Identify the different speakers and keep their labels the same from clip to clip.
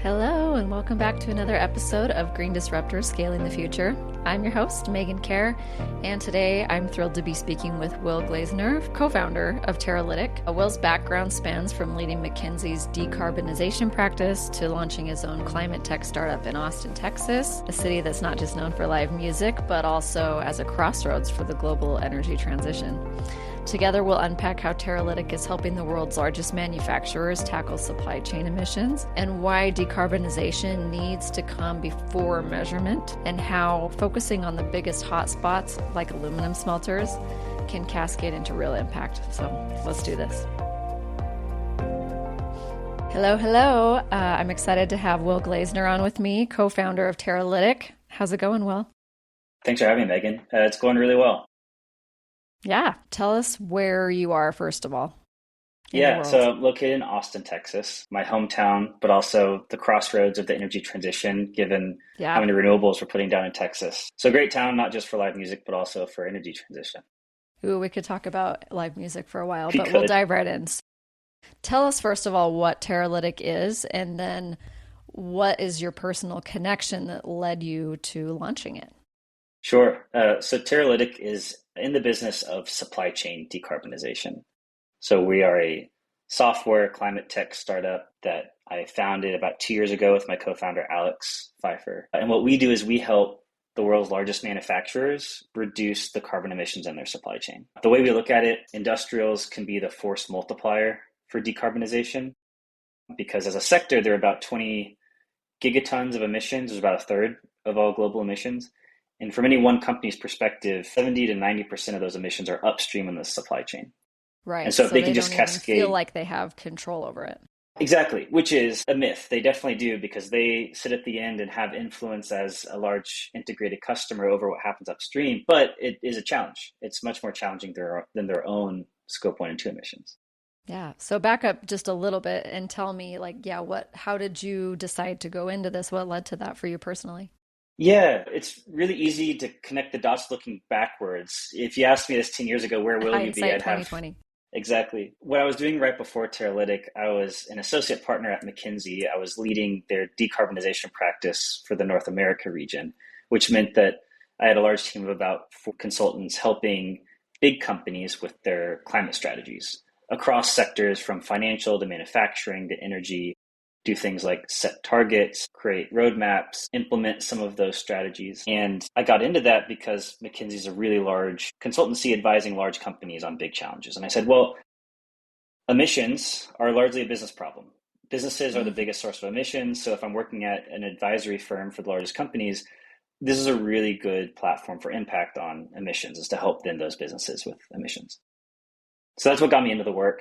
Speaker 1: Hello, and welcome back to another episode of Green Disruptors Scaling the Future. I'm your host, Megan Kjar, and today I'm thrilled to be speaking with Will Glazener, co-founder of Terralytiq. Will's background spans from leading McKinsey's decarbonization practice to launching his own climate tech startup in Austin, Texas, a city that's not just known for live music, but also as a crossroads for the global energy transition. Together, we'll unpack how Terralytiq is helping the world's largest manufacturers tackle supply chain emissions and why decarbonization needs to come before measurement, and how focusing on the biggest hotspots like aluminum smelters can cascade into real impact. So let's do this. Hello. I'm excited to have Will Glazener on with me, co-founder of Terralytiq. How's it going, Will?
Speaker 2: Thanks for having me, Megan. It's going really well.
Speaker 1: Yeah. Tell us where you are, first of all.
Speaker 2: Yeah, so I'm located in Austin, Texas, my hometown, but also the crossroads of the energy transition, given how many renewables we're putting down in Texas. So great town, not just for live music, but also for energy transition.
Speaker 1: Ooh, we could talk about live music for a while, but we'll dive right in. Tell us, first of all, what Terralytiq is, and then what is your personal connection that led you to launching it?
Speaker 2: Sure. So Terralytiq is in the business of supply chain decarbonization. So we are a software climate tech startup that I founded about 2 years ago with my co-founder, Alex Pfeiffer. And what we do is we help the world's largest manufacturers reduce the carbon emissions in their supply chain. The way we look at it, industrials can be the force multiplier for decarbonization, because as a sector, there are about 20 gigatons of emissions, which is about a third of all global emissions. And from any one company's perspective, 70 to 90% of those emissions are upstream in the supply chain.
Speaker 1: Right.
Speaker 2: And so if they can just cascade,
Speaker 1: feel like they have control over it.
Speaker 2: Exactly, which is a myth. They definitely do, because they sit at the end and have influence as a large integrated customer over what happens upstream. But it is a challenge. It's much more challenging than their own scope 1 and 2 emissions.
Speaker 1: Yeah. So back up just a little bit and tell me, how did you decide to go into this? What led to that for you personally?
Speaker 2: Yeah, it's really easy to connect the dots looking backwards. If you asked me this 10 years ago, where will you be?
Speaker 1: Hindsight 2020.
Speaker 2: Exactly. What I was doing right before Terralytiq, I was an associate partner at McKinsey. I was leading their decarbonization practice for the North America region, which meant that I had a large team of about 4 consultants helping big companies with their climate strategies across sectors from financial to manufacturing to energy. Do things like set targets, create roadmaps, implement some of those strategies. And I got into that because McKinsey is a really large consultancy advising large companies on big challenges. And I said, well, emissions are largely a business problem. Businesses are the biggest source of emissions. So if I'm working at an advisory firm for the largest companies, this is a really good platform for impact on emissions, is to help then those businesses with emissions. So that's what got me into the work.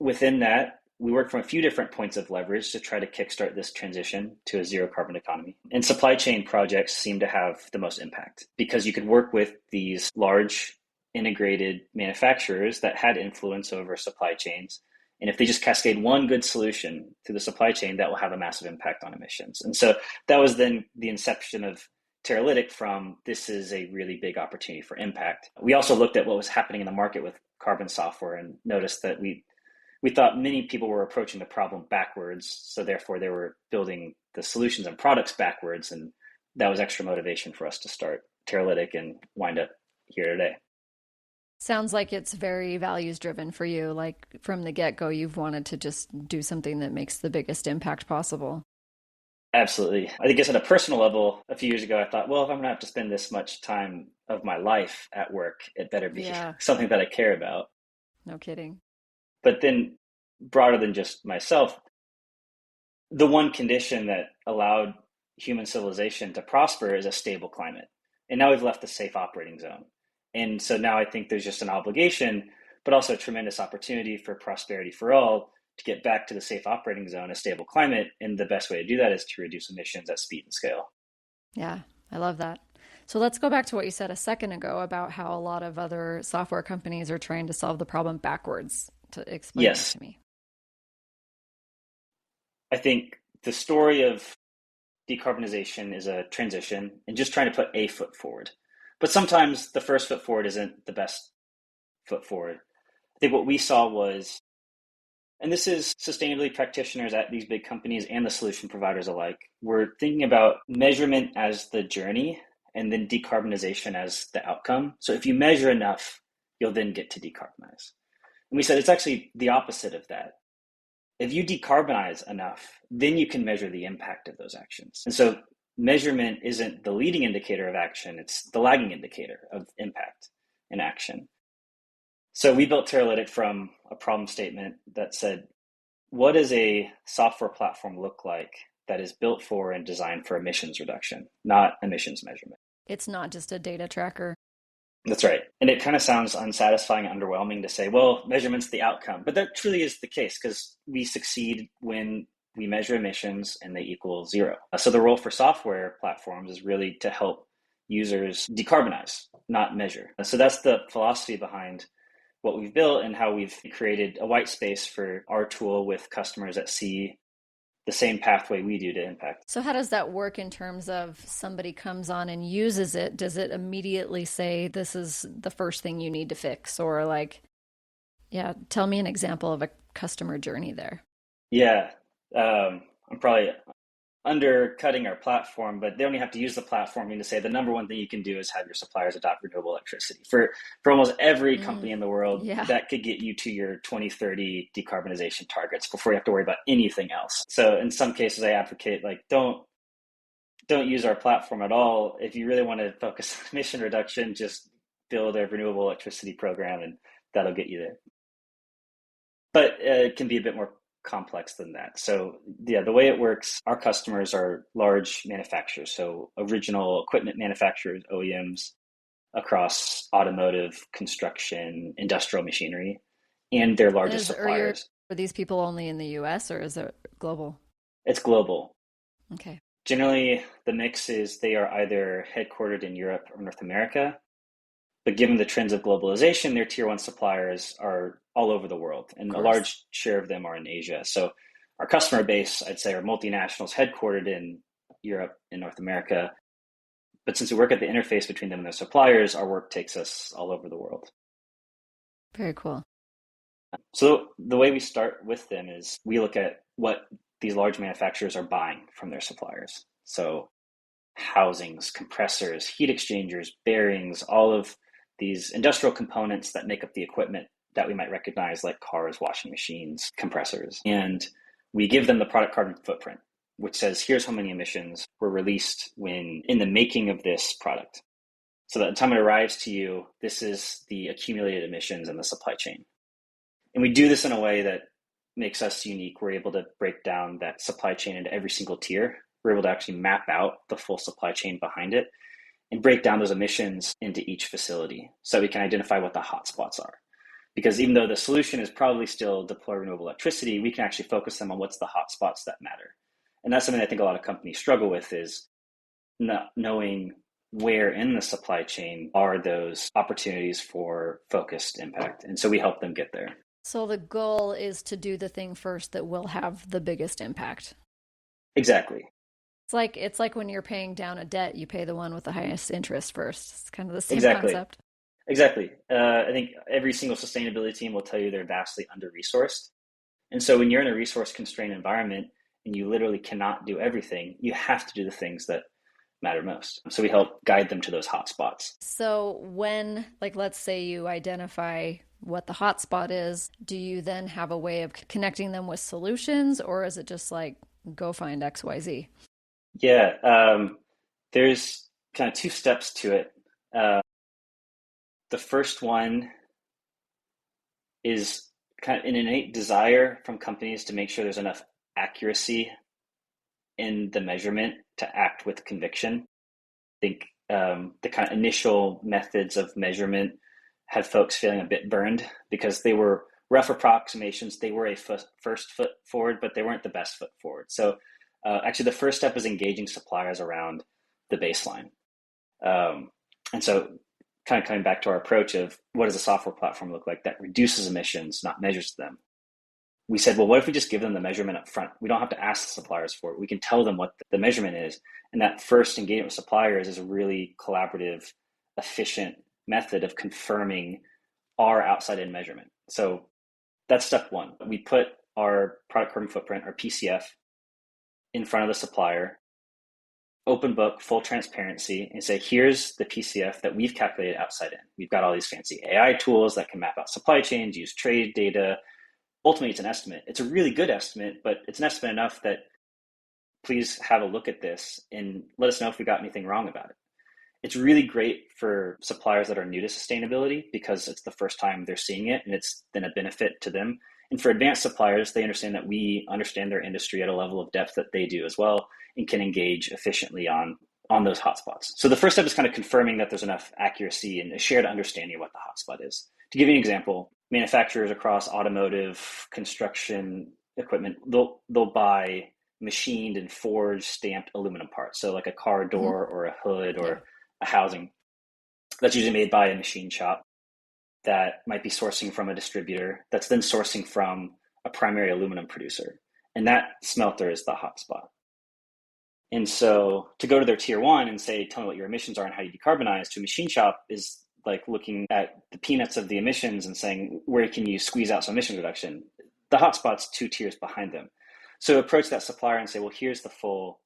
Speaker 2: Within that, we work from a few different points of leverage to try to kickstart this transition to a zero carbon economy. And supply chain projects seem to have the most impact, because you could work with these large integrated manufacturers that had influence over supply chains. And if they just cascade one good solution through the supply chain, that will have a massive impact on emissions. And so that was then the inception of Terralytiq, from this is a really big opportunity for impact. We also looked at what was happening in the market with carbon software and noticed that we thought many people were approaching the problem backwards. So therefore they were building the solutions and products backwards. And that was extra motivation for us to start Terralytiq and wind up here today.
Speaker 1: Sounds like it's very values driven for you. Like from the get-go, you've wanted to just do something that makes the biggest impact possible.
Speaker 2: Absolutely. I guess at a personal level, a few years ago, I thought, well, if I'm going to have to spend this much time of my life at work, it better be something that I care about.
Speaker 1: No kidding.
Speaker 2: But then, broader than just myself, the one condition that allowed human civilization to prosper is a stable climate. And now we've left the safe operating zone. And so now I think there's just an obligation, but also a tremendous opportunity for prosperity for all, to get back to the safe operating zone, a stable climate. And the best way to do that is to reduce emissions at speed and scale.
Speaker 1: Yeah, I love that. So let's go back to what you said a second ago about how a lot of other software companies are trying to solve the problem backwards. To explain that to me.
Speaker 2: I think the story of decarbonization is a transition and just trying to put a foot forward. But sometimes the first foot forward isn't the best foot forward. I think what we saw was And this is sustainability practitioners at these big companies and the solution providers alike. We're thinking about measurement as the journey and then decarbonization as the outcome. So if you measure enough, you'll then get to decarbonize. And we said it's actually the opposite of that. If you decarbonize enough, then you can measure the impact of those actions. And so measurement isn't the leading indicator of action, it's the lagging indicator of impact and action. So we built Terralytiq from a problem statement that said, what does a software platform look like that is built for and designed for emissions reduction, not emissions measurement?
Speaker 1: It's not just a data tracker.
Speaker 2: That's right. And it kind of sounds unsatisfying and underwhelming to say, well, measurement's the outcome. But that truly is the case because we succeed when we measure emissions and they equal zero. So the role for software platforms is really to help users decarbonize, not measure. So that's the philosophy behind what we've built and how we've created a white space for our tool with customers that see the same pathway we do to impact.
Speaker 1: So how does that work in terms of somebody comes on and uses it? Does it immediately say, this is the first thing you need to fix? Or tell me an example of a customer journey there.
Speaker 2: Yeah, I'm probably undercutting our platform, but they only have to use the platform to say the number one thing you can do is have your suppliers adopt renewable electricity. For almost every company in the world, that could get you to your 2030 decarbonization targets before you have to worry about anything else. So in some cases, I advocate don't use our platform at all. If you really want to focus on emission reduction, just build a renewable electricity program and that'll get you there. But it can be a bit more complex than that. So the way it works, our customers are large manufacturers, so original equipment manufacturers, OEMs, across automotive, construction, industrial machinery, and their largest suppliers.
Speaker 1: Are these people only in the US or is it global?
Speaker 2: It's global.
Speaker 1: Okay.
Speaker 2: Generally, the mix is they are either headquartered in Europe or North America, but given the trends of globalization, their tier one suppliers are all over the world, and a large share of them are in Asia. So our customer base, I'd say, are multinationals headquartered in Europe and North America. But since we work at the interface between them and their suppliers, our work takes us all over the world.
Speaker 1: Very cool.
Speaker 2: So the way we start with them is we look at what these large manufacturers are buying from their suppliers. So housings, compressors, heat exchangers, bearings, all of these industrial components that make up the equipment that we might recognize, like cars, washing machines, compressors. And we give them the product carbon footprint, which says, here's how many emissions were released when in the making of this product. So that the time it arrives to you, this is the accumulated emissions in the supply chain. And we do this in a way that makes us unique. We're able to break down that supply chain into every single tier. We're able to actually map out the full supply chain behind it and break down those emissions into each facility so we can identify what the hotspots are. Because even though the solution is probably still deploy renewable electricity, we can actually focus them on what's the hotspots that matter. And that's something I think a lot of companies struggle with, is not knowing where in the supply chain are those opportunities for focused impact. And so we help them get there.
Speaker 1: So the goal is to do the thing first that will have the biggest impact.
Speaker 2: Exactly.
Speaker 1: It's like when you're paying down a debt, you pay the one with the highest interest first. It's kind of the same
Speaker 2: Exactly.
Speaker 1: concept.
Speaker 2: Exactly. I think every single sustainability team will tell you they're vastly under-resourced. And so when you're in a resource-constrained environment and you literally cannot do everything, you have to do the things that matter most. So we help guide them to those hotspots.
Speaker 1: So when, let's say you identify what the hotspot is, do you then have a way of connecting them with solutions, or is it just go find XYZ?
Speaker 2: Yeah, there's kind of two steps to it. The first one is kind of an innate desire from companies to make sure there's enough accuracy in the measurement to act with conviction. I think the kind of initial methods of measurement had folks feeling a bit burned because they were rough approximations. They were a first foot forward, but they weren't the best foot forward. So actually, the first step is engaging suppliers around the baseline. And so kind of coming back to our approach of what does a software platform look like that reduces emissions, not measures them. We said, well, what if we just give them the measurement up front? We don't have to ask the suppliers for it. We can tell them what the measurement is. And that first engagement with suppliers is a really collaborative, efficient method of confirming our outside-in measurement. So that's step one. We put our product carbon footprint, our PCF, in front of the supplier, open book, full transparency, and say, here's the PCF that we've calculated outside in. We've got all these fancy AI tools that can map out supply chains, use trade data. Ultimately, it's an estimate. It's a really good estimate, but it's an estimate enough that please have a look at this and let us know if we got anything wrong about it. It's really great for suppliers that are new to sustainability because it's the first time they're seeing it and it's then a benefit to them. And for advanced suppliers, they understand that we understand their industry at a level of depth that they do as well and can engage efficiently on those hotspots. So the first step is kind of confirming that there's enough accuracy and a shared understanding of what the hotspot is. To give you an example, manufacturers across automotive, construction equipment, they'll buy machined and forged stamped aluminum parts. So like a car door or a hood or a housing that's usually made by a machine shop that might be sourcing from a distributor that's then sourcing from a primary aluminum producer. And that smelter is the hotspot. And so to go to their tier one and say, tell me what your emissions are and how you decarbonize to a machine shop is like looking at the peanuts of the emissions and saying, where can you squeeze out some emission reduction? The hotspot's 2 tiers behind them. So approach that supplier and say, well, here's the full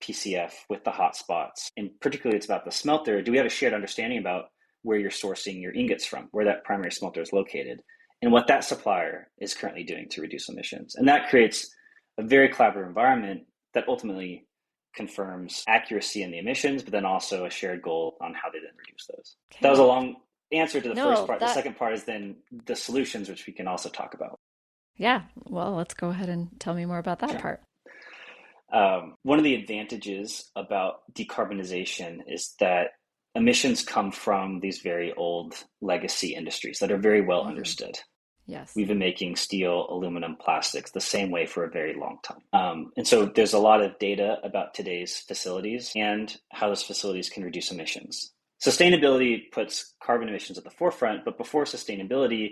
Speaker 2: PCF with the hotspots. And particularly it's about the smelter. Do we have a shared understanding about where you're sourcing your ingots from, where that primary smelter is located, and what that supplier is currently doing to reduce emissions? And that creates a very collaborative environment that ultimately confirms accuracy in the emissions, but then also a shared goal on how they then reduce those. Okay. That was a long answer to the first part. The second part is then the solutions, which we can also talk about.
Speaker 1: Yeah, well, let's go ahead and tell me more about that part.
Speaker 2: One of the advantages about decarbonization is that emissions come from these very old legacy industries that are very well understood.
Speaker 1: Yes.
Speaker 2: We've been making steel, aluminum, plastics the same way for a very long time. And so there's a lot of data about today's facilities and how those facilities can reduce emissions. Sustainability puts carbon emissions at the forefront, but before sustainability,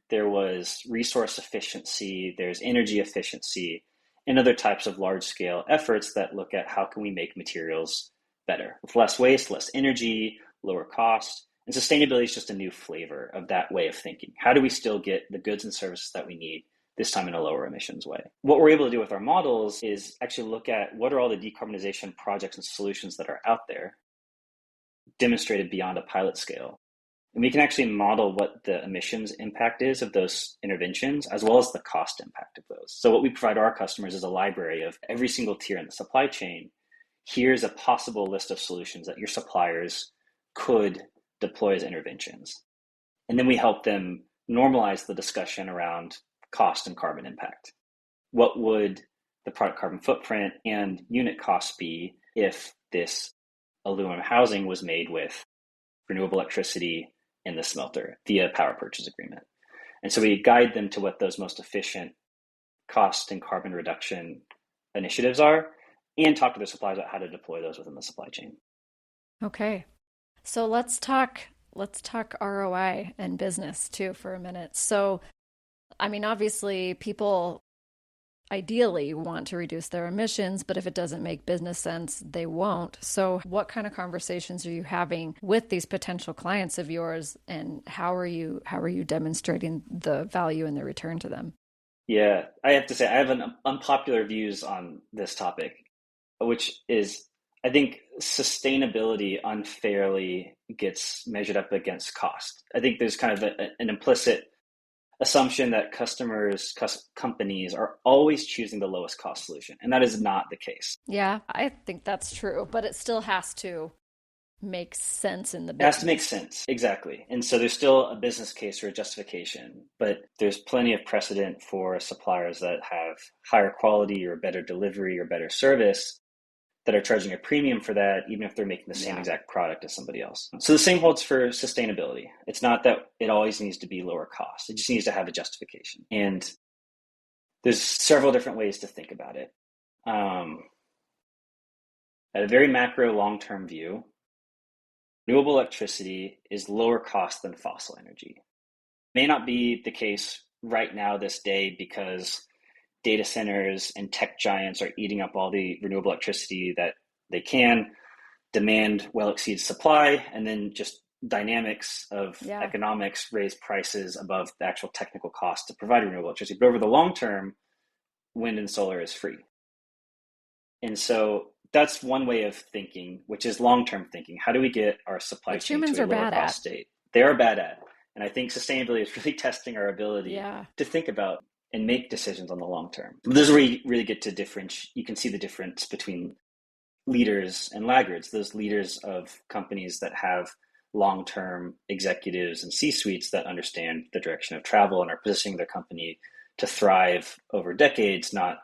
Speaker 2: there was resource efficiency, there's energy efficiency, and other types of large-scale efforts that look at how can we make materials better with less waste, less energy, lower cost. And sustainability is just a new flavor of that way of thinking. How do we still get the goods and services that we need, this time in a lower emissions way? What we're able to do with our models is actually look at what are all the decarbonization projects and solutions that are out there, demonstrated beyond a pilot scale. And we can actually model what the emissions impact is of those interventions, as well as the cost impact of those. So what we provide our customers is a library of every single tier in the supply chain. Here's a possible list of solutions that your suppliers could deploy as interventions. And then we help them normalize the discussion around cost and carbon impact. What would the product carbon footprint and unit cost be if this aluminum housing was made with renewable electricity in the smelter via power purchase agreement? And so we guide them to what those most efficient cost and carbon reduction initiatives are and talk to their suppliers about how to deploy those within the supply chain.
Speaker 1: Okay. So let's talk ROI and business too for a minute. So, I mean, obviously people ideally want to reduce their emissions, but if it doesn't make business sense, they won't. So what kind of conversations are you having with these potential clients of yours, and how are you demonstrating the value and the return to them?
Speaker 2: Yeah, I have to say I have an unpopular views on this topic, which is I think sustainability unfairly gets measured up against cost. I think there's kind of an implicit assumption that companies are always choosing the lowest cost solution. And that is not the case.
Speaker 1: Yeah, I think that's true, but it still has to make sense in the business.
Speaker 2: It has to make sense, exactly. And so there's still a business case or a justification, but there's plenty of precedent for suppliers that have higher quality or better delivery or better service that are charging a premium for that, even if they're making the same exact product as somebody else. So the same holds for sustainability. It's not that it always needs to be lower cost. It just needs to have a justification. And there's several different ways to think about it. At a very macro long-term view, renewable electricity is lower cost than fossil energy. It may not be the case right now this day because data centers and tech giants are eating up all the renewable electricity that they can. Demand well exceeds supply, and then just dynamics of economics raise prices above the actual technical cost to provide renewable electricity. But over the long term, wind and solar is free. And so that's one way of thinking, which is long-term thinking. How do we get our supply chain to a lower cost state? They are bad at. And I think sustainability is really testing our ability to think about and make decisions on the long term. This is where you really get to differentiate. You can see the difference between leaders and laggards, those leaders of companies that have long-term executives and C-suites that understand the direction of travel and are positioning their company to thrive over decades, not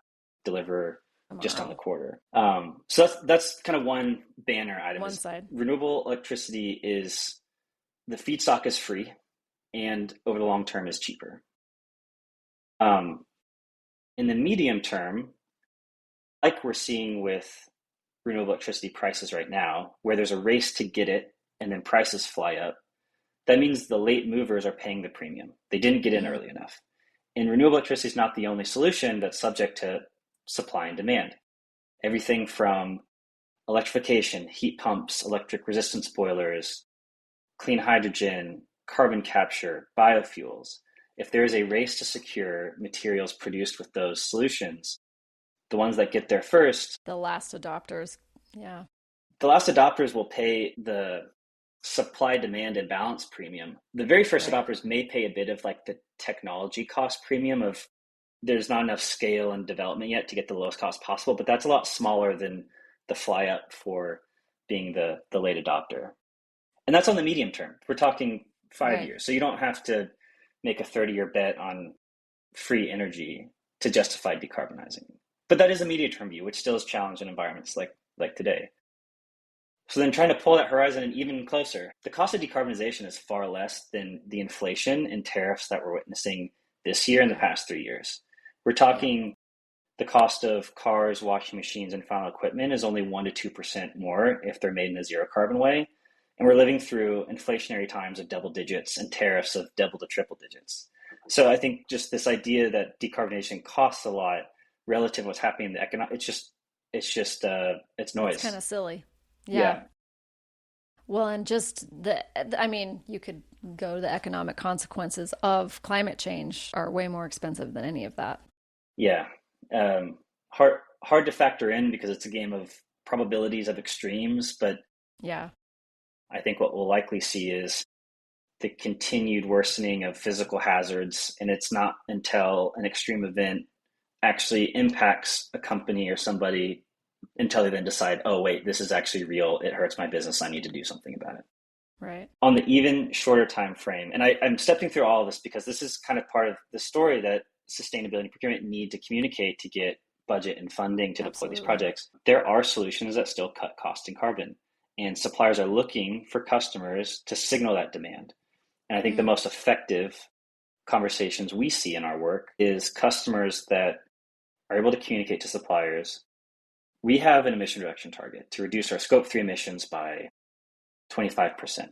Speaker 2: deliver just on the quarter. So that's kind of one banner item.
Speaker 1: One side.
Speaker 2: Renewable electricity is, the feedstock is free and over the long term is cheaper. In the medium term, like we're seeing with renewable electricity prices right now, where there's a race to get it and then prices fly up, that means the late movers are paying the premium. They didn't get in early enough. And renewable electricity is not the only solution that's subject to supply and demand. Everything from electrification, heat pumps, electric resistance boilers, clean hydrogen, carbon capture, biofuels. If there is a race to secure materials produced with those solutions, the ones that get there first,
Speaker 1: the last adopters,
Speaker 2: the last adopters will pay the supply demand and balance premium. The very first adopters may pay a bit of like the technology cost premium of there's not enough scale and development yet to get the lowest cost possible, but that's a lot smaller than the fly up for being the late adopter. And that's on the medium term. We're talking 5 years. So you don't have to make a 30-year bet on free energy to justify decarbonizing. But that is a medium term view, which still is challenged in environments like today. So then trying to pull that horizon in even closer, the cost of decarbonization is far less than the inflation and tariffs that we're witnessing this year and the past 3 years. We're talking the cost of cars, washing machines, and final equipment is only 1% to 2% more if they're made in a zero carbon way. And we're living through inflationary times of double digits and tariffs of double to triple digits. So I think just this idea that decarbonization costs a lot relative to what's happening in the economic, it's noise.
Speaker 1: It's kind of silly. Yeah. Well, and just you could go to the economic consequences of climate change are way more expensive than any of that.
Speaker 2: Yeah. Hard to factor in because it's a game of probabilities of extremes, but I think what we'll likely see is the continued worsening of physical hazards, and it's not until an extreme event actually impacts a company or somebody until they then decide, oh, wait, this is actually real. It hurts my business. I need to do something about it.
Speaker 1: Right.
Speaker 2: On the even shorter time frame, and I'm stepping through all of this because this is kind of part of the story that sustainability and procurement need to communicate to get budget and funding to deploy these projects. There are solutions that still cut cost and carbon, and suppliers are looking for customers to signal that demand. And I think the most effective conversations we see in our work is customers that are able to communicate to suppliers, we have an emission reduction target to reduce our scope 3 emissions by 25%.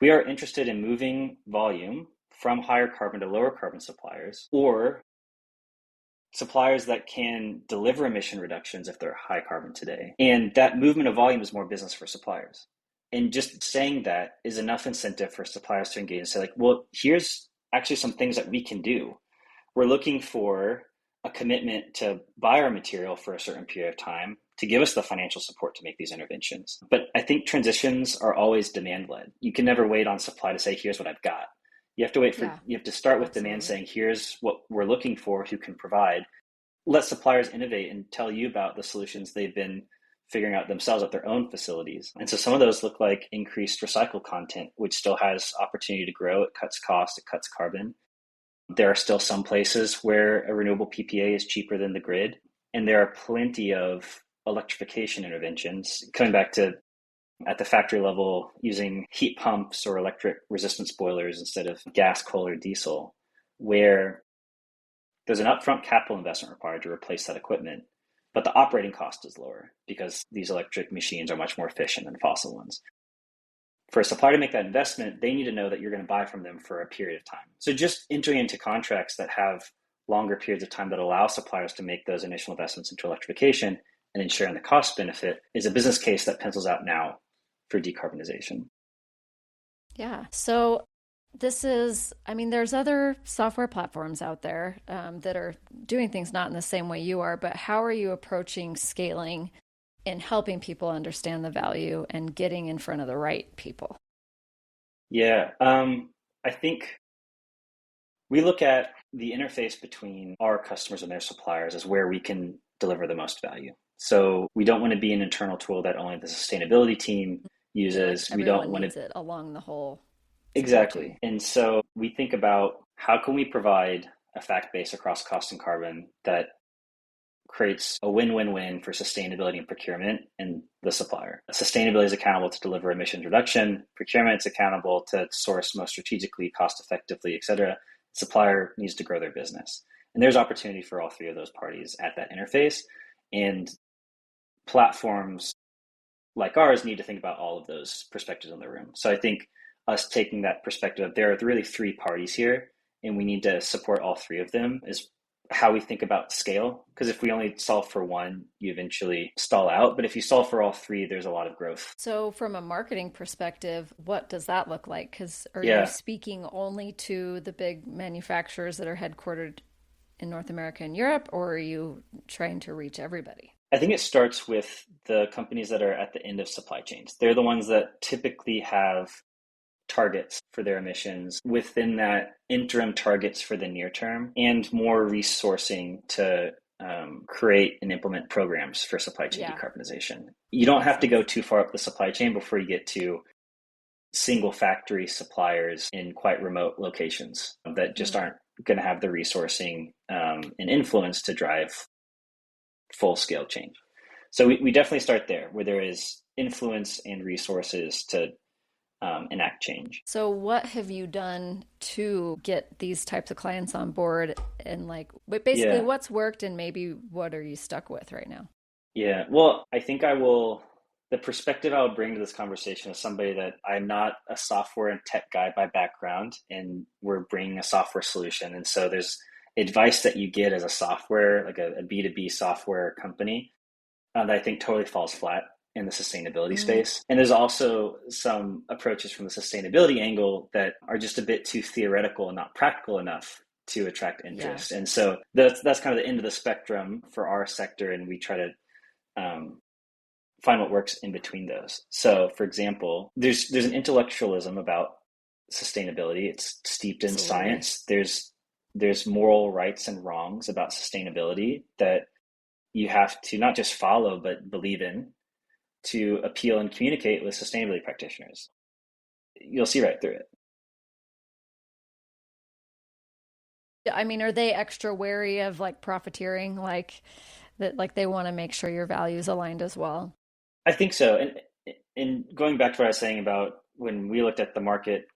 Speaker 2: We are interested in moving volume from higher carbon to lower carbon suppliers, or suppliers that can deliver emission reductions if they're high carbon today. And that movement of volume is more business for suppliers. And just saying that is enough incentive for suppliers to engage and say, like, well, here's actually some things that we can do. We're looking for a commitment to buy our material for a certain period of time to give us the financial support to make these interventions. But I think transitions are always demand-led. You can never wait on supply to say, here's what I've got. You have to wait for, you have to start with demand saying, here's what we're looking for, who can provide. Let suppliers innovate and tell you about the solutions they've been figuring out themselves at their own facilities. And so some of those look like increased recycled content, which still has opportunity to grow. It cuts cost, it cuts carbon. There are still some places where a renewable PPA is cheaper than the grid. And there are plenty of electrification interventions, coming back to at the factory level, using heat pumps or electric resistance boilers instead of gas, coal, or diesel, where there's an upfront capital investment required to replace that equipment, but the operating cost is lower because these electric machines are much more efficient than fossil ones. For a supplier to make that investment, they need to know that you're going to buy from them for a period of time. So just entering into contracts that have longer periods of time that allow suppliers to make those initial investments into electrification and ensuring the cost benefit is a business case that pencils out now for decarbonization.
Speaker 1: Yeah. So There's other software platforms out there that are doing things not in the same way you are, but how are you approaching scaling and helping people understand the value and getting in front of the right people?
Speaker 2: Yeah, I think we look at the interface between our customers and their suppliers as where we can deliver the most value. So we don't want to be an internal tool that only the sustainability team
Speaker 1: Yeah, like
Speaker 2: uses. We don't
Speaker 1: everyone
Speaker 2: want to
Speaker 1: needs it along the whole supply chain.
Speaker 2: exactly. And so we think about how can we provide a fact base across cost and carbon that creates a win-win-win for sustainability and procurement and the supplier. Sustainability is accountable to deliver emissions reduction. Procurement is accountable to source most strategically, cost effectively, et cetera. Supplier needs to grow their business. And there's opportunity for all three of those parties at that interface. And platforms like ours need to think about all of those perspectives in the room. So I think us taking that perspective of there are really three parties here, and we need to support all three of them is how we think about scale. Because if we only solve for one, you eventually stall out. But if you solve for all three, there's a lot of growth.
Speaker 1: So, from a marketing perspective, what does that look like? Because are you
Speaker 2: Yeah.
Speaker 1: speaking only to the big manufacturers that are headquartered in North America and Europe, or are you trying to reach everybody?
Speaker 2: I think it starts with the companies that are at the end of supply chains. They're the ones that typically have targets for their emissions within that interim targets for the near term and more resourcing to create and implement programs for supply chain
Speaker 1: Yeah,
Speaker 2: decarbonization. You don't
Speaker 1: makes
Speaker 2: have to
Speaker 1: sense.
Speaker 2: go too far up the supply chain before you get to single factory suppliers in quite remote locations that just
Speaker 1: Mm.
Speaker 2: aren't going to have the resourcing and influence to drive full scale change. So we definitely start there where there is influence and resources to enact change.
Speaker 1: So, what have you done to get these types of clients on board? And, like, but basically,
Speaker 2: Yeah,
Speaker 1: what's worked and maybe what are you stuck with right now?
Speaker 2: yeah. Well, I think I will. The perspective I would bring to this conversation is somebody that I'm not a software and tech guy by background, and we're bringing a software solution. And so there's advice that you get as a software, like a B2B software company, that I think totally falls flat in the sustainability
Speaker 1: Mm,
Speaker 2: space. And there's also some approaches from the sustainability angle that are just a bit too theoretical and not practical enough to attract
Speaker 1: yeah.
Speaker 2: interest. And so that's kind of the end of the spectrum for our sector, and we try to um, find what works in between those. So, for example, there's an intellectualism about sustainability. It's steeped in
Speaker 1: Absolutely.
Speaker 2: science. There's moral rights and wrongs about sustainability that you have to not just follow but believe in to appeal and communicate with sustainability practitioners. You'll see right through it.
Speaker 1: I mean, are they extra wary of like profiteering, like that, like they want to make sure your values aligned as well?
Speaker 2: I think so. And going back to what I was saying about when we looked at the market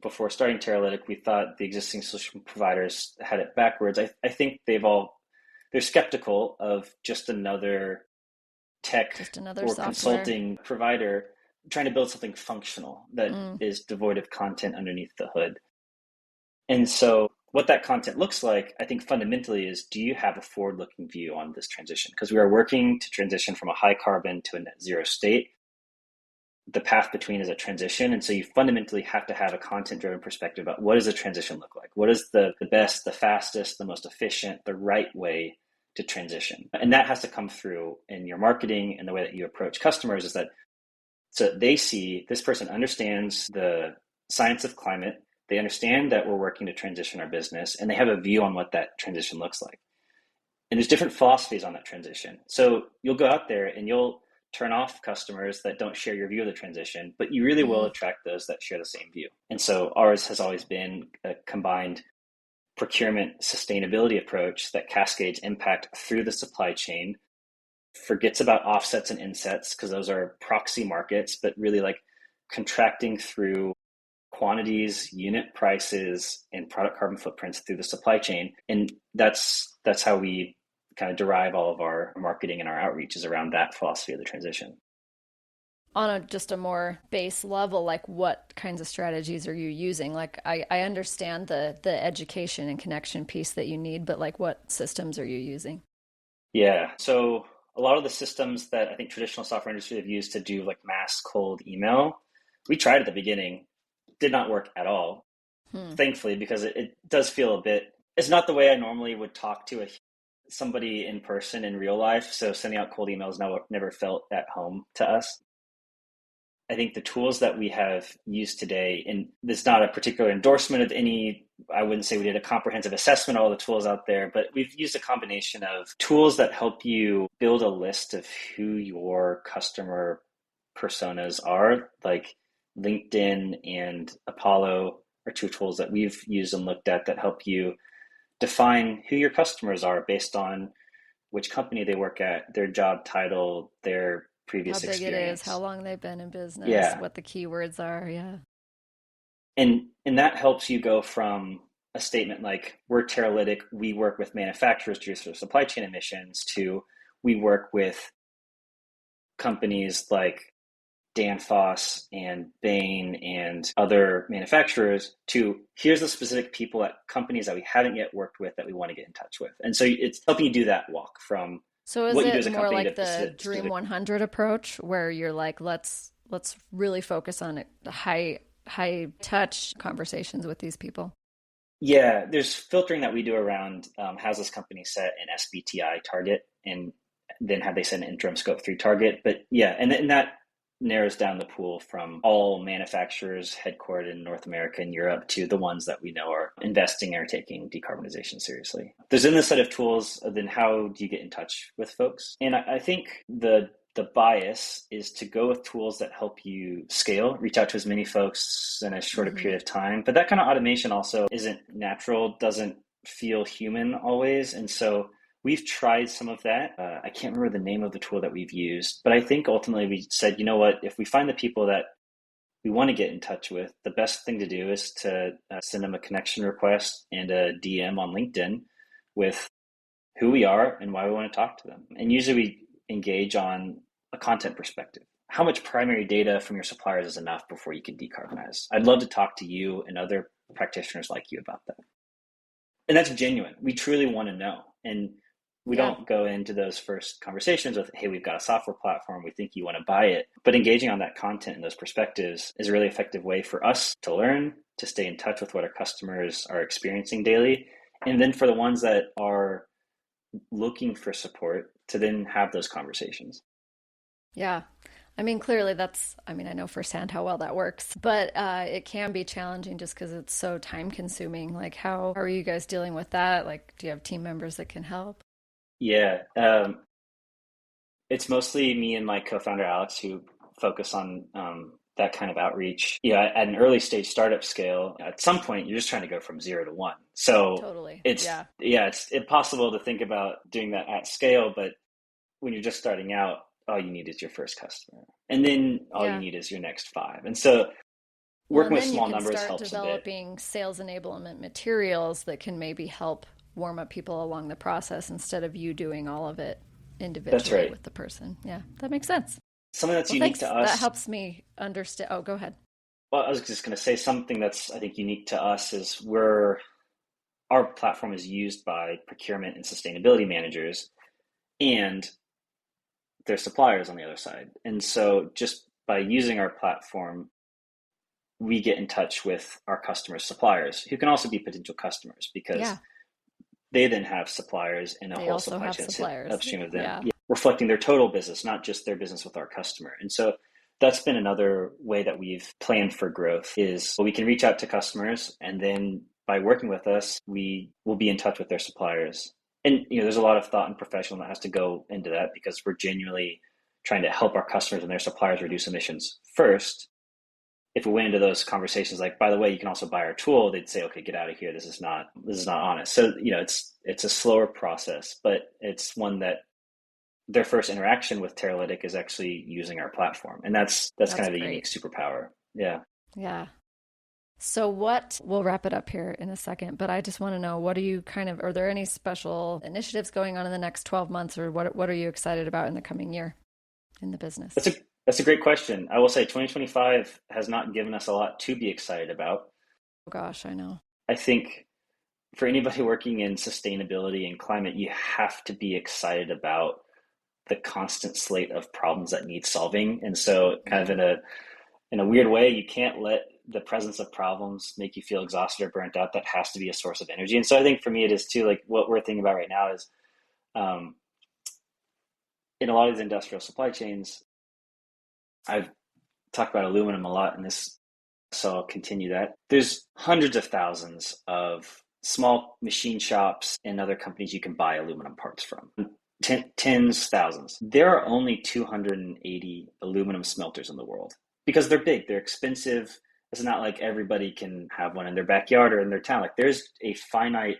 Speaker 2: before starting Terralytiq, we thought the existing solution providers had it backwards. I think they're skeptical of just another tech
Speaker 1: Just another
Speaker 2: or
Speaker 1: software.
Speaker 2: consulting provider trying to build something functional that
Speaker 1: Mm,
Speaker 2: is devoid of content underneath the hood. And so what that content looks like, I think fundamentally is, do you have a forward looking view on this transition? Because we are working to transition from a high carbon to a net zero state. The path between is a transition. And so you fundamentally have to have a content driven perspective about what does the transition look like? What is the best, the fastest, the most efficient, the right way to transition? And that has to come through in your marketing and the way that you approach customers is that so they see this person understands the science of climate. They understand that we're working to transition our business and they have a view on what that transition looks like. And there's different philosophies on that transition. So you'll go out there and you'll turn off customers that don't share your view of the transition, but you really will
Speaker 1: mm.
Speaker 2: attract those that share the same view. And so ours has always been a combined procurement sustainability approach that cascades impact through the supply chain, forgets about offsets and insets because those are proxy markets, but really like contracting through quantities, unit prices, and product carbon footprints through the supply chain. And that's how we kind of derive all of our marketing and our outreach is around that philosophy of the transition.
Speaker 1: On just a more base level, like what kinds of strategies are you using? Like I understand the education and connection piece that you need, but like what systems are you using?
Speaker 2: Yeah. So a lot of the systems that I think traditional software industry have used to do like mass cold email, we tried at the beginning. did not work at all,
Speaker 1: Hmm.
Speaker 2: thankfully, because it does feel a bit, it's not the way I normally would talk to somebody in person in real life. So sending out cold emails never felt at home to us. I think the tools that we have used today, and this is not a particular endorsement of any, I wouldn't say we did a comprehensive assessment of all the tools out there, but we've used a combination of tools that help you build a list of who your customer personas are, like LinkedIn and Apollo are two tools that we've used and looked at that help you define who your customers are based on which company they work at, their job title, their
Speaker 1: How
Speaker 2: previous
Speaker 1: big it is, how
Speaker 2: experience.
Speaker 1: long they've been in business,
Speaker 2: Yeah.
Speaker 1: what the keywords are. Yeah.
Speaker 2: And that helps you go from a statement like, we're Terralytiq, we work with manufacturers to reduce their supply chain emissions, to we work with companies like Danfoss and Bain and other manufacturers, to here's the specific people at companies that we haven't yet worked with that we want to get in touch with. And so it's helping you do that walk from
Speaker 1: So is
Speaker 2: what you do
Speaker 1: it
Speaker 2: as a
Speaker 1: more
Speaker 2: company
Speaker 1: like
Speaker 2: to
Speaker 1: the Dream
Speaker 2: specific.
Speaker 1: 100 approach where you're like, let's really focus on high touch conversations with these people?
Speaker 2: Yeah, there's filtering that we do around has this company set an SBTI target, and then have they set an interim scope 3 target. But yeah, and that narrows down the pool from all manufacturers headquartered in North America and Europe to the ones that we know are investing or taking decarbonization seriously. There's in this set of tools, then how do you get in touch with folks? And I think the bias is to go with tools that help you scale, reach out to as many folks in a shorter period of time. But that kind of automation also isn't natural, doesn't feel human always. And so we've tried some of that. I can't remember the name of the tool that we've used, but I think ultimately we said, you know what, if we find the people that we want to get in touch with, the best thing to do is to send them a connection request and a DM on LinkedIn with who we are and why we want to talk to them. And usually we engage on a content perspective. How much primary data from your suppliers is enough before you can decarbonize? I'd love to talk to you and other practitioners like you about that. And that's genuine. We truly want to know. And we don't go into those first conversations with, hey, we've got a software platform, we think you want to buy it. But engaging on that content and those perspectives is a really effective way for us to learn, to stay in touch with what our customers are experiencing daily. And then for the ones that are looking for support, to then have those conversations.
Speaker 1: Yeah. I mean, clearly I know firsthand how well that works, but it can be challenging just because it's so time consuming. Like, how are you guys dealing with that? Like, do you have team members that can help?
Speaker 2: Yeah. It's mostly me and my co-founder, Alex, who focus on that kind of outreach. Yeah, at an early stage startup scale, at some point, you're just trying to go from 0 to 1. So
Speaker 1: Totally.
Speaker 2: it's impossible to think about doing that at scale, but when you're just starting out, all you need is your first customer. And then all you need is your next 5. And so
Speaker 1: Well,
Speaker 2: working
Speaker 1: and
Speaker 2: with
Speaker 1: then you
Speaker 2: small
Speaker 1: can
Speaker 2: numbers
Speaker 1: start
Speaker 2: helps a bit.
Speaker 1: developing sales enablement materials that can maybe help warm up people along the process instead of you doing all of it
Speaker 2: That's
Speaker 1: individually
Speaker 2: right.
Speaker 1: with the person. Yeah, that makes sense.
Speaker 2: Something that's
Speaker 1: Well,
Speaker 2: unique
Speaker 1: thanks.
Speaker 2: to
Speaker 1: That
Speaker 2: us.
Speaker 1: helps me understand. Oh, go ahead.
Speaker 2: Well, I was just going to say something that's, I think, unique to us is our platform is used by procurement and sustainability managers and their suppliers on the other side. And so just by using our platform, we get in touch with our customers' suppliers, who can also be potential customers because
Speaker 1: Yeah,
Speaker 2: they then have suppliers in a
Speaker 1: they
Speaker 2: whole
Speaker 1: also
Speaker 2: supply
Speaker 1: have
Speaker 2: chain that sit
Speaker 1: suppliers.
Speaker 2: upstream of them,
Speaker 1: Yeah,
Speaker 2: reflecting their total business, not just their business with our customer. And so that's been another way that we've planned for growth is, well, we can reach out to customers, and then by working with us, we will be in touch with their suppliers. And there's a lot of thought and professional that has to go into that because we're genuinely trying to help our customers and their suppliers reduce emissions first. If we went into those conversations like, by the way, you can also buy our tool, they'd say, okay, get out of here. This is not honest. So it's a slower process, but it's one that their first interaction with Terralytiq is actually using our platform, and that's kind of a unique
Speaker 1: great.
Speaker 2: superpower. Yeah.
Speaker 1: Yeah. So we'll wrap it up here in a second, but I just want to know, are there any special initiatives going on in the next 12 months, or what are you excited about in the coming year in the business?
Speaker 2: That's a great question. I will say 2025 has not given us a lot to be excited about.
Speaker 1: Oh gosh, I know.
Speaker 2: I think for anybody working in sustainability and climate, you have to be excited about the constant slate of problems that need solving. And so kind of in a weird way, you can't let the presence of problems make you feel exhausted or burnt out, that has to be a source of energy. And so I think for me, it is too, like what we're thinking about right now is in a lot of these industrial supply chains, I've talked about aluminum a lot in this, so I'll continue that. There's hundreds of thousands of small machine shops and other companies you can buy aluminum parts from. Tens, thousands. There are only 280 aluminum smelters in the world because they're big, they're expensive. It's not like everybody can have one in their backyard or in their town. Like there's a finite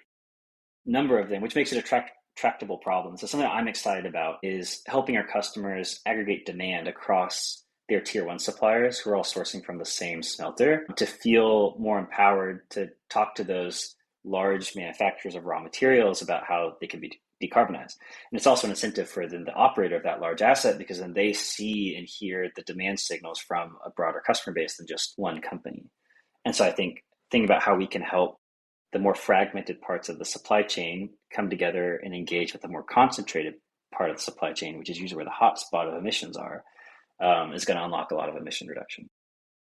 Speaker 2: number of them, which makes it a tractable problem. So something I'm excited about is helping our customers aggregate demand across their tier one suppliers who are all sourcing from the same smelter to feel more empowered to talk to those large manufacturers of raw materials about how they can be decarbonized. And it's also an incentive for the operator of that large asset, because then they see and hear the demand signals from a broader customer base than just one company. And so I think thinking about how we can help the more fragmented parts of the supply chain come together and engage with the more concentrated part of the supply chain, which is usually where the hotspot of emissions are, is going to unlock a lot of emission reduction.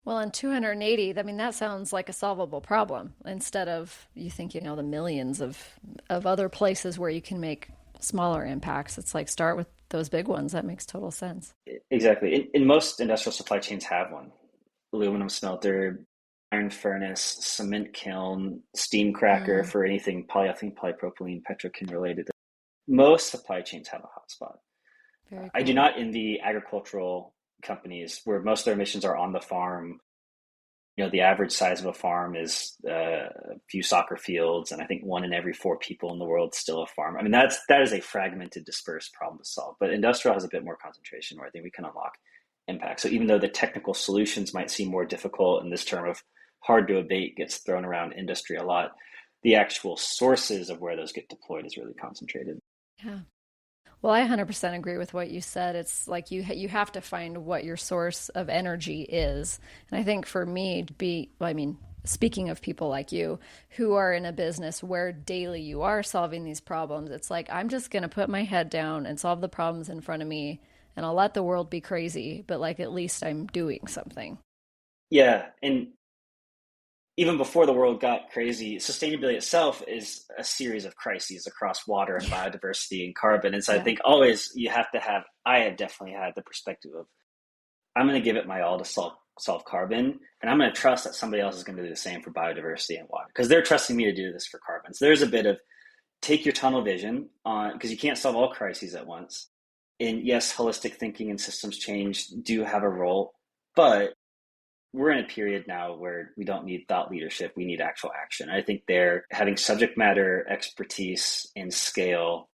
Speaker 1: Well, in 280, I mean, that sounds like a solvable problem instead of, you think, you know, the millions of other places where you can make smaller impacts. It's like start with those big ones. That makes total sense.
Speaker 2: Exactly. In most industrial supply chains have one. Aluminum smelter, iron furnace, cement kiln, steam cracker for anything polyethylene, polypropylene, petrochem related. Most supply chains have a hotspot.
Speaker 1: Very cool.
Speaker 2: I do not in the agricultural companies where most of their emissions are on the farm. You know, the average size of a farm is a few soccer fields, and I think 1 in every 4 people in the world is still a farm. I mean, that is a fragmented, dispersed problem to solve. But industrial has a bit more concentration where I think we can unlock impact. So even though the technical solutions might seem more difficult, and this term of hard to abate gets thrown around industry a lot, the actual sources of where those get deployed is really concentrated.
Speaker 1: Yeah. Well, I 100% agree with what you said. It's like you have to find what your source of energy is. And I think for me to be, well, I mean, speaking of people like you who are in a business where daily you are solving these problems, it's like, I'm just going to put my head down and solve the problems in front of me, and I'll let the world be crazy, but like at least I'm doing something.
Speaker 2: Yeah. And even before the world got crazy, sustainability itself is a series of crises across water and biodiversity and carbon. And so I think always you have to have, I have definitely had the perspective of, I'm going to give it my all to solve carbon, and I'm going to trust that somebody else is going to do the same for biodiversity and water, because they're trusting me to do this for carbon. So there's a bit of take your tunnel vision on, because you can't solve all crises at once. And yes, holistic thinking and systems change do have a role, but we're in a period now where we don't need thought leadership. We need actual action. I think they're having subject matter expertise and scale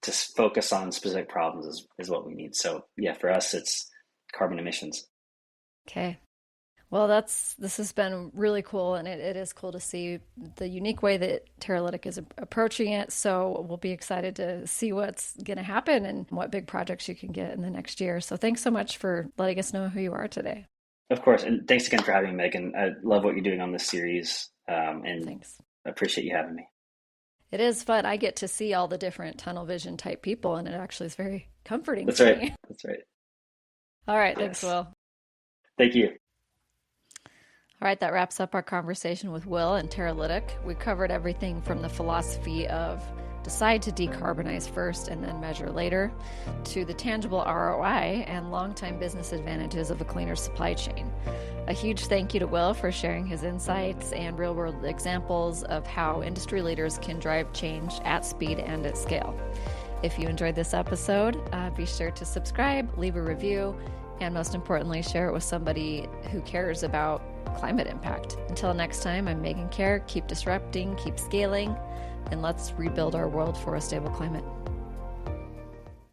Speaker 2: to focus on specific problems is what we need. So yeah, for us, it's carbon emissions.
Speaker 1: Okay. Well, this has been really cool, and it is cool to see the unique way that Terralytiq is approaching it. So we'll be excited to see what's going to happen and what big projects you can get in the next year. So thanks so much for letting us know who you are today.
Speaker 2: Of course. And thanks again for having me, Megan. I love what you're doing on this series, and
Speaker 1: thanks.
Speaker 2: I appreciate you having me.
Speaker 1: It is fun. I get to see all the different tunnel vision type people, and it actually is very comforting.
Speaker 2: That's
Speaker 1: to
Speaker 2: right.
Speaker 1: me.
Speaker 2: That's right.
Speaker 1: All right.
Speaker 2: Yes.
Speaker 1: Thanks, Will.
Speaker 2: Thank you.
Speaker 1: All right, that wraps up our conversation with Will and Terralytiq. We covered everything from the philosophy of decide to decarbonize first and then measure later, to the tangible ROI and long-time business advantages of a cleaner supply chain. A huge thank you to Will for sharing his insights and real-world examples of how industry leaders can drive change at speed and at scale. If you enjoyed this episode, be sure to subscribe, leave a review, and most importantly, share it with somebody who cares about climate impact. Until next time, I'm Megan Kjar. Keep disrupting, keep scaling, and let's rebuild our world for a stable climate.